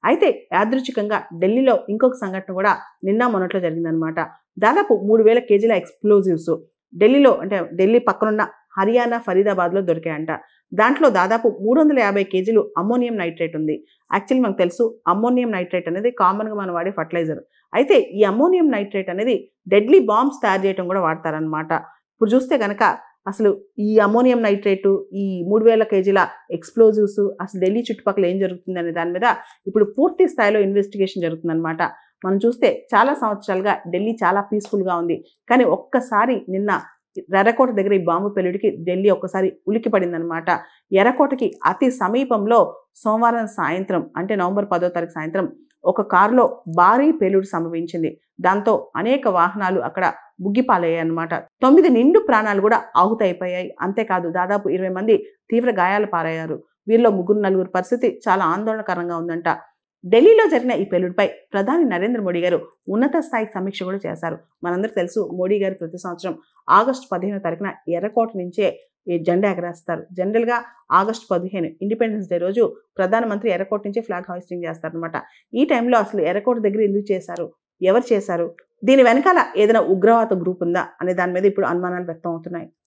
అయితే యాదృచ్ఛికంగా ఢిల్లీలో ఇంకొక సంఘటన కూడా నిన్న మొన్నట్లో జరిగిందనమాట. దాదాపు 3000 కేజీల ఎక్స్‌ప్లోజివ్స్ ఢిల్లీలో అంటే ఢిల్లీ పక్కనున్న హర్యానా ఫరీదాబాద్‌లో దొరికాయంట. దాంట్లో దాదాపు 350 కేజీలు అమ్మోనియం నైట్రేట్ ఉంది. యాక్చువల్లీ మనకు తెలుసు అమ్మోనియం నైట్రేట్ అనేది కామన్‌గా మనం వాడే ఫెర్టిలైజర్. అయితే ఈ అమ్మోనియం నైట్రేట్ అనేది డెడ్లీ బాంబ్స్ తయారు చేయడం కూడా వాడతారనమాట. ఇప్పుడు చూస్తే గనక అసలు ఈ అమ్మోనియం నైట్రేటు, ఈ 3000 కేజీల ఎక్స్‌ప్లోజివ్స్ అసలు ఢిల్లీ చుట్టుపక్కల ఏం జరుగుతుందనే దాని మీద ఇప్పుడు పూర్తి స్థాయిలో ఇన్వెస్టిగేషన్ జరుగుతుందనమాట. మనం చూస్తే చాలా సంవత్సరాలుగా ఢిల్లీ చాలా పీస్‌ఫుల్‌గా ఉంది. కానీ ఒక్కసారి నిన్న ఎర్రకోట దగ్గర ఈ బాంబు పేలుడుకి ఢిల్లీ ఒక్కసారి ఉలిక్కిపడిందనమాట. ఎర్రకోటకి అతి సమీపంలో సోమవారం సాయంత్రం అంటే నవంబర్ 10వ తారీఖు సాయంత్రం ఒక కారులో భారీ పేలుడు సంభవించింది. దాంతో అనేక వాహనాలు అక్కడ బుగ్గిపాలయ్యాయన్నమాట. 9 నిండు ప్రాణాలు కూడా ఆహుతైపోయాయి. అంతేకాదు దాదాపు 20 మంది తీవ్ర గాయాల పాలయ్యారు. వీరిలో ముగ్గురు నలుగురు పరిస్థితి చాలా ఆందోళనకరంగా ఉందంట. ఢిల్లీలో జరిగిన ఈ పేలుడుపై ప్రధాని నరేంద్ర మోడీ గారు ఉన్నత స్థాయి సమీక్ష కూడా చేశారు. మనందరికీ తెలుసు మోడీ గారు ప్రతి సంవత్సరం ఆగస్టు 15వ తారీఖున ఎర్రకోట నుంచే ఈ జెండా ఎగరేస్తారు. జనరల్‌గా ఆగస్టు 15 ఇండిపెండెన్స్ డే రోజు ప్రధానమంత్రి ఎర్రకోట నుంచి ఫ్లాగ్ హాయిస్టింగ్ చేస్తారనమాట. ఈ టైంలో అసలు ఎర్రకోట దగ్గర ఎందుకు చేశారు? ఎవరు చేశారు? దీని వెనకాల ఏదైనా ఉగ్రవాద గ్రూప్ ఉందా? అనే దాని మీద ఇప్పుడు అనుమానాలు వ్యక్తం అవుతున్నాయి.